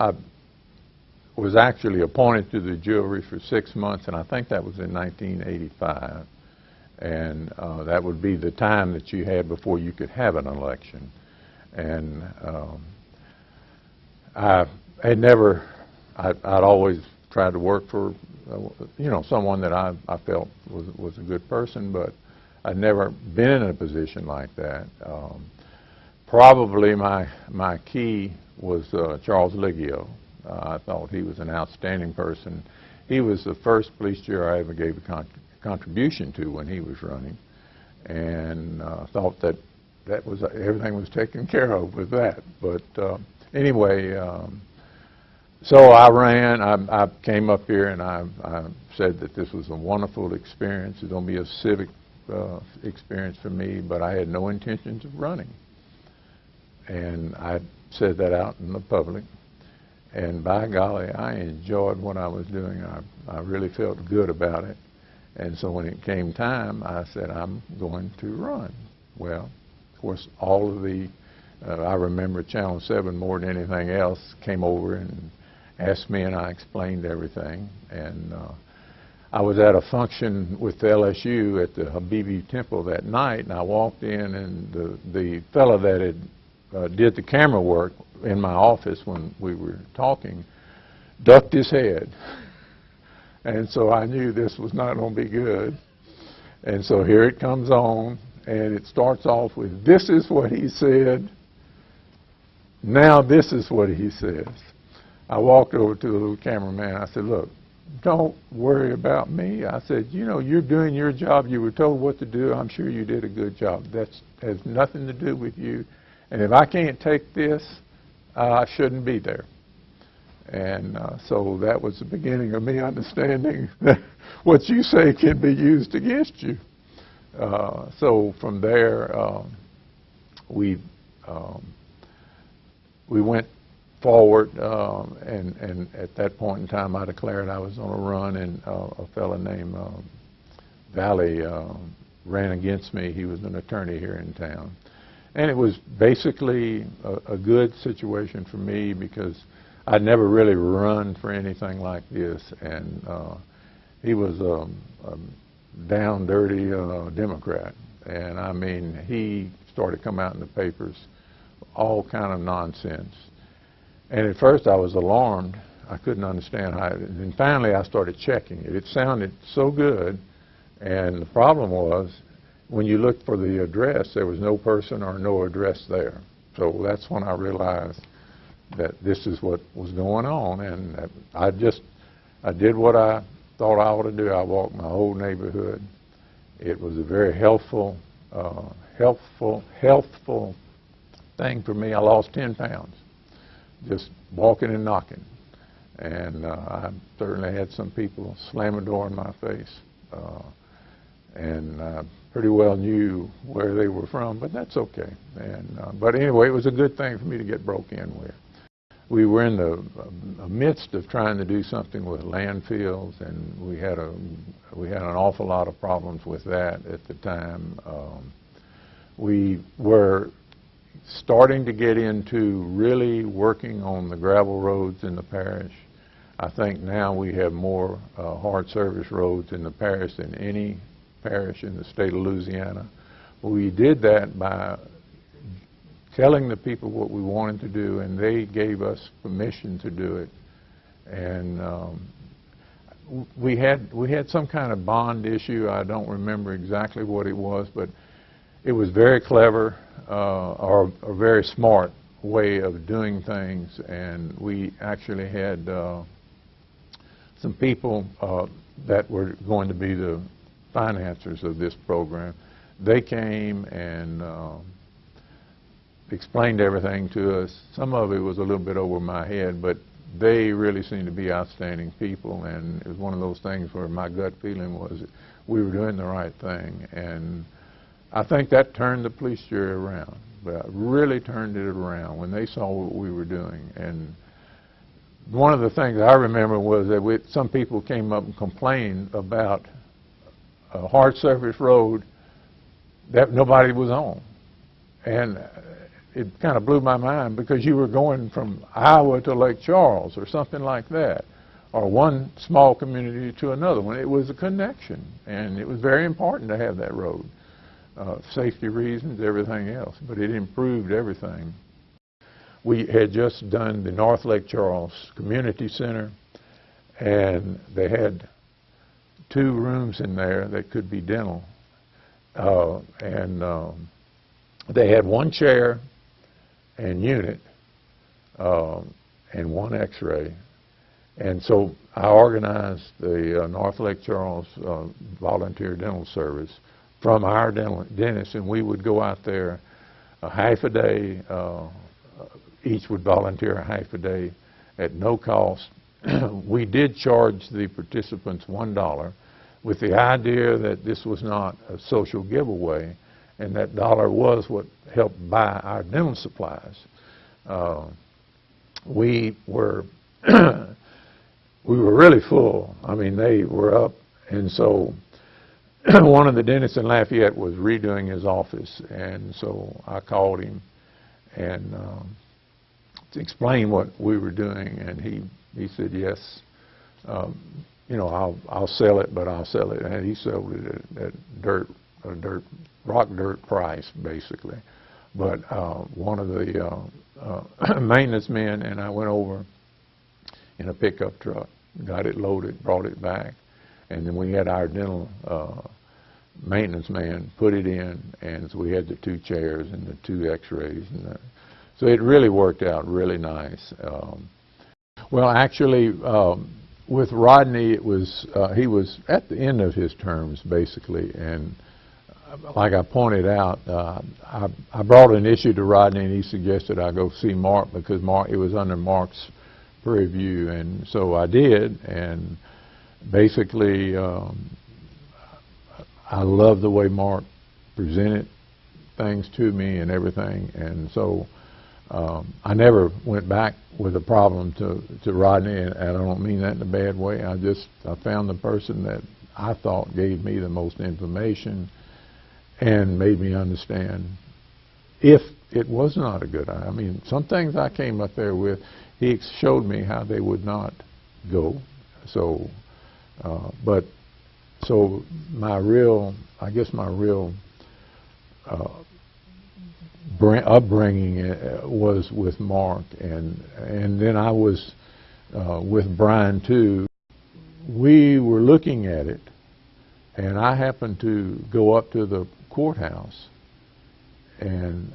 I was actually appointed to the jury for 6 months, and I think that was in 1985. And that would be the time that you had before you could have an election. And I had never, I'd always tried to work for, you know, someone that I felt was a good person, but I'd never been in a position like that. Probably my key was Charles Liggio. I thought he was an outstanding person. He was the first police juror I ever gave a contribution to when he was running, and thought that was everything was taken care of with that. But anyway, so I ran. I came up here and I said that this was a wonderful experience. It's going to be a civic experience for me, but I had no intentions of running. And I said that out in the public. And by golly, I enjoyed what I was doing. I really felt good about it. And so when it came time, I said, I'm going to run. Well, of course, all of the, I remember Channel 7 more than anything else, came over and asked me, and I explained everything. And I was at a function with LSU at the Habibi Temple that night, and I walked in, and the fellow that had did the camera work in my office when we were talking ducked his head. And so I knew this was not going to be good. And so here it comes on, and it starts off with, this is what he said. Now this is what he says. I walked over to the little cameraman. I said, look, don't worry about me. I said, you know, you're doing your job. You were told what to do. I'm sure you did a good job. That has nothing to do with you. And if I can't take this, I shouldn't be there. And so that was the beginning of me understanding that what you say can be used against you. So from there, we went forward, and at that point in time, I declared I was on a run, and a fellow named Valley ran against me. He was an attorney here in town. And it was basically a good situation for me because I'd never really run for anything like this. And he was a down, dirty Democrat. And I mean, he started coming out in the papers, all kind of nonsense. And at first I was alarmed. I couldn't understand how, and finally I started checking it. It sounded so good. And the problem was, when you looked for the address, there was no person or no address there. So that's when I realized that this is what was going on. And I did what I thought I ought to do. I walked my whole neighborhood. It was a very healthful thing for me. I lost 10 pounds just walking and knocking. And I certainly had some people slam a door in my face. And I pretty well knew where they were from, but that's okay. And but anyway, it was a good thing for me to get broke in with. We were in the midst of trying to do something with landfills, and we had an awful lot of problems with that at the time. We were starting to get into really working on the gravel roads in the parish. I think now we have more hard service roads in the parish than any parish in the state of Louisiana. We did that by telling the people what we wanted to do, and they gave us permission to do it. And we had some kind of bond issue. I don't remember exactly what it was, but it was very clever or a very smart way of doing things. And we actually had some people that were going to be the financiers of this program. They came and explained everything to us. Some of it was a little bit over my head, but they really seemed to be outstanding people, and it was one of those things where my gut feeling was that we were doing the right thing. And I think that turned the police jury around, but really turned it around when they saw what we were doing. And one of the things I remember was that some people came up and complained about a hard surface road that nobody was on. And it kind of blew my mind, because you were going from Iowa to Lake Charles or something like that, or one small community to another one. It was a connection, and it was very important to have that road. Safety reasons, everything else, but it improved everything. We had just done the North Lake Charles Community Center, and they had 2 rooms in there that could be dental. They had 1 chair and unit and 1 x-ray. And so I organized the North Lake Charles Volunteer Dental Service from our dentist, and we would go out there a half a day. Each would volunteer a half a day at no cost. We did charge the participants $1, with the idea that this was not a social giveaway, and that dollar was what helped buy our dental supplies. We were we were really full. I mean, they were up, and so one of the dentists in Lafayette was redoing his office, and so I called him and to explain what we were doing, and he said, yes, you know, I'll sell it, but I'll sell it. And he sold it at rock dirt price, basically. But one of the maintenance men and I went over in a pickup truck, got it loaded, brought it back, and then we had our dental maintenance man put it in, and so we had the 2 chairs and the 2 x-rays. And so it really worked out really nice. Well, actually, with Rodney, it was he was at the end of his terms, basically, and like I pointed out, I brought an issue to Rodney, and he suggested I go see Mark, because it was under Mark's purview, and so I did, and basically I love the way Mark presented things to me and everything, and so I never went back with a problem to Rodney, and I don't mean that in a bad way. I found the person that I thought gave me the most information and made me understand if it was not a good idea. I mean, some things I came up there with, he showed me how they would not go. So, so my real upbringing was with Mark, and then I was with Brian too. We were looking at it, and I happened to go up to the courthouse, and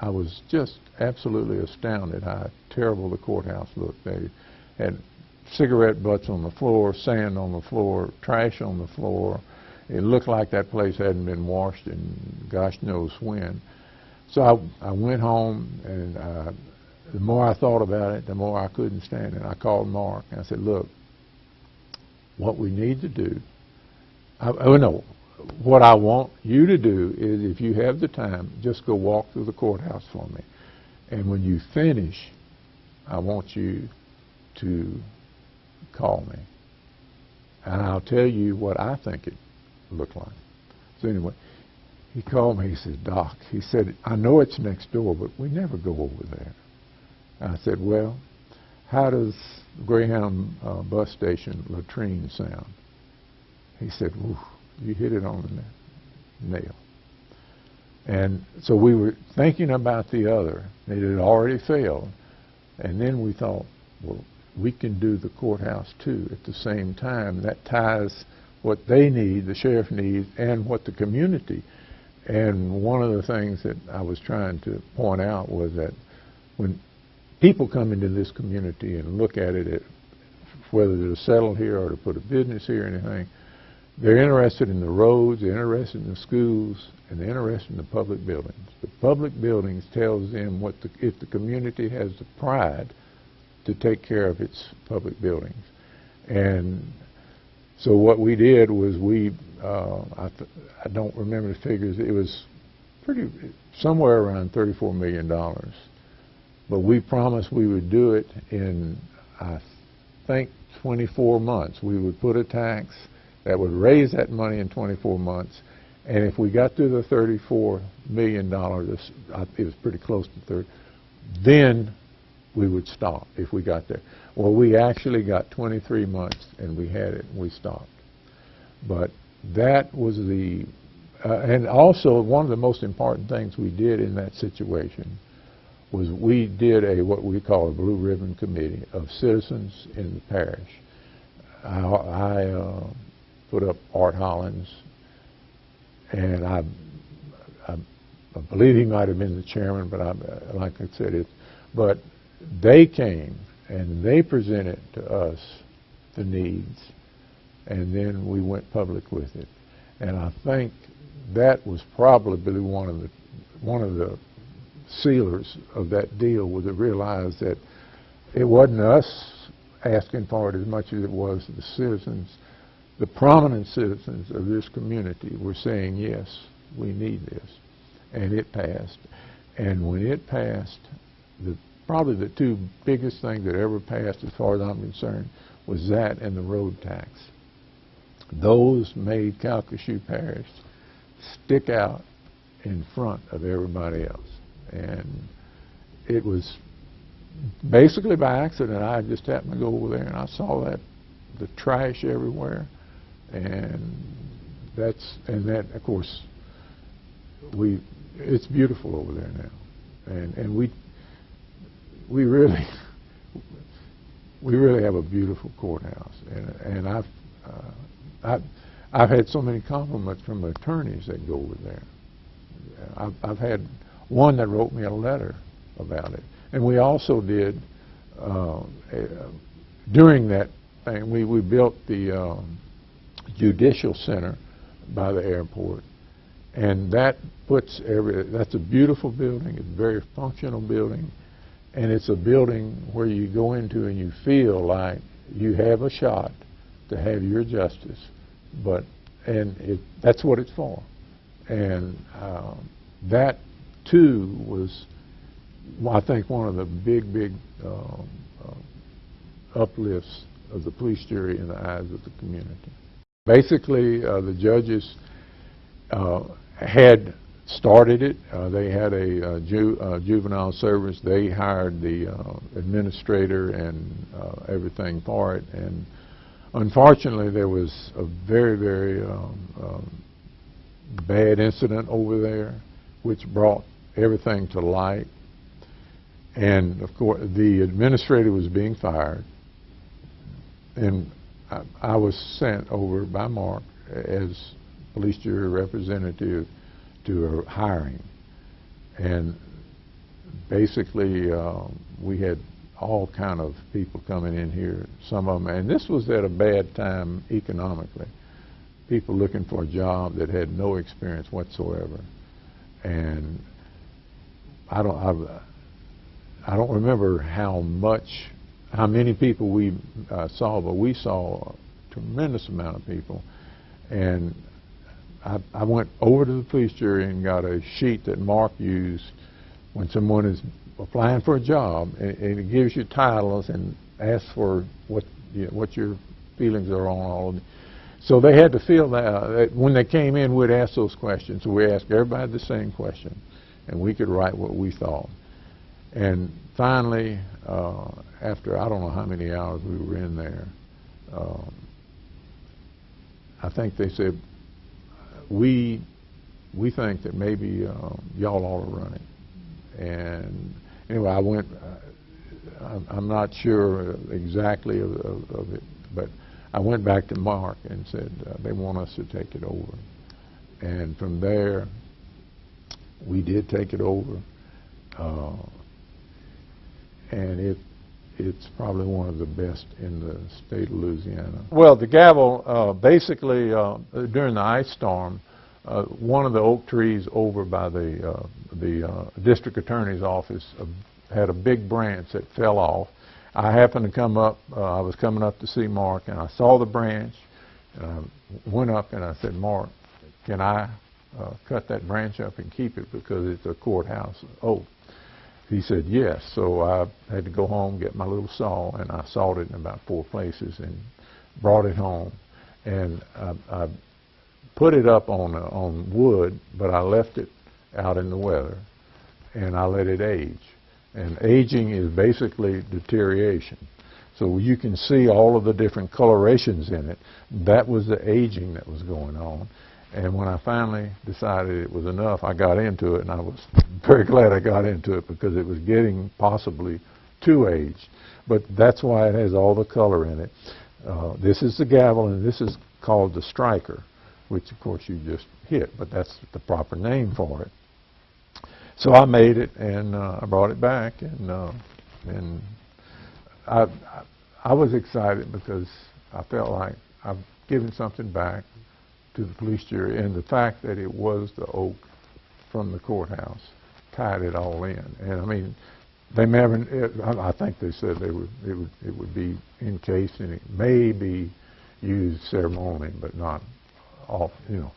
I was just absolutely astounded how terrible the courthouse looked. They had cigarette butts on the floor, sand on the floor, trash on the floor. It looked like that place hadn't been washed in gosh knows when. So I went home, and the more I thought about it, the more I couldn't stand it. I called Mark, and I said, look, what we need to do, what I want you to do is, if you have the time, just go walk through the courthouse for me. And when you finish, I want you to call me. And I'll tell you what I think it looked like. So anyway, he called me. He said, Doc, he said, I know it's next door, but we never go over there. And I said, well, how does Greyhound bus station latrine sound? He said, whew, you hit it on the nail. And so we were thinking about the other. It had already failed. And then we thought, well, we can do the courthouse too at the same time. That ties what they need, the sheriff needs, and what the community. And one of the things that I was trying to point out was that when people come into this community and look at it, whether to settle here or to put a business here or anything, they're interested in the roads, they're interested in the schools, and they're interested in the public buildings. The public buildings tells them if the community has the pride to take care of its public buildings. And so what we did was I don't remember the figures, it was somewhere around $34 million. But we promised we would do it in, I think, 24 months. We would put a tax that would raise that money in 24 months, And if we got to the $34 million, it was pretty close to 30, then we would stop if we got there. Well, we actually got 23 months, and we had it, and we stopped. But that was the, and also one of the most important things we did in that situation was we did what we call a blue ribbon committee of citizens in the parish. I put up Art Hollins, and I believe he might have been the chairman, but like I said, but they came and they presented to us the needs, and then we went public with it. And I think that was probably one of the sealers of that deal, was to realize that it wasn't us asking for it as much as it was the citizens. The prominent citizens of this community were saying, yes, we need this. And it passed. And when it passed, probably the two biggest things that ever passed, as far as I'm concerned, was that and the road tax. Those made Calcasieu Parish stick out in front of everybody else. And it was basically by accident. I just happened to go over there and I saw the trash everywhere, and that of course it's beautiful over there now, and we really have a beautiful courthouse, and I've had so many compliments from attorneys that go over there. I've had one that wrote me a letter about it. And we also did, during that thing, we built the Judicial Center by the airport. And that's a beautiful building. It's a very functional building. And it's a building where you go into and you feel like you have a shot to have your justice. That's what it's for. And that, too, was, I think, one of the big uplifts of the police jury in the eyes of the community. Basically, the judges had started it. They had a juvenile service. They hired the administrator and everything for it. And unfortunately, there was a very bad incident over there, which brought everything to light. And of course, the administrator was being fired, and I was sent over by Mark as police jury representative to a hiring. And basically, we had all kind of people coming in here, some of them, and this was at a bad time economically. People looking for a job that had no experience whatsoever. And I don't remember how many people we saw, but we saw a tremendous amount of people. And I went over to the police jury and got a sheet that Mark used when someone is applying for a job, and it gives you titles and asks for what your feelings are on all of it. So they had to fill that. When they came in, we'd ask those questions. So we asked everybody the same question, and we could write what we thought. And finally, after I don't know how many hours we were in there, I think they said, we think that maybe y'all ought to run it. And anyway, I went, I'm not sure exactly of it, but I went back to Mark and said, they want us to take it over. And from there, we did take it over. And it's probably one of the best in the state of Louisiana. Well, the Gavel, basically, during the ice storm, one of the oak trees over by the district attorney's office had a big branch that fell off. I happened to come up, I was coming up to see Mark, and I saw the branch, and I went up and I said, Mark, can I cut that branch up and keep it because it's a courthouse oak? He said yes. So I had to go home, get my little saw, and I sawed it in about 4 places and brought it home. And I put it up on wood, but I left it out in the weather, and I let it age. And aging is basically deterioration. So you can see all of the different colorations in it. That was the aging that was going on. And when I finally decided it was enough, I got into it, and I was very glad I got into it because it was getting possibly too aged. But that's why it has all the color in it. This is the gavel, and this is called the striker, which of course you just hit, but that's the proper name for it. So I made it, and I brought it back, and I was excited because I felt like I've given something back to the police jury, and the fact that it was the oak from the courthouse tied it all in. And I mean, they never. I think they said it would be encased, and it may be used ceremonially, but not off. You know,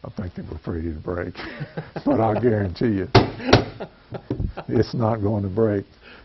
I think they were afraid it'd break. But I'll guarantee you, it's not going to break.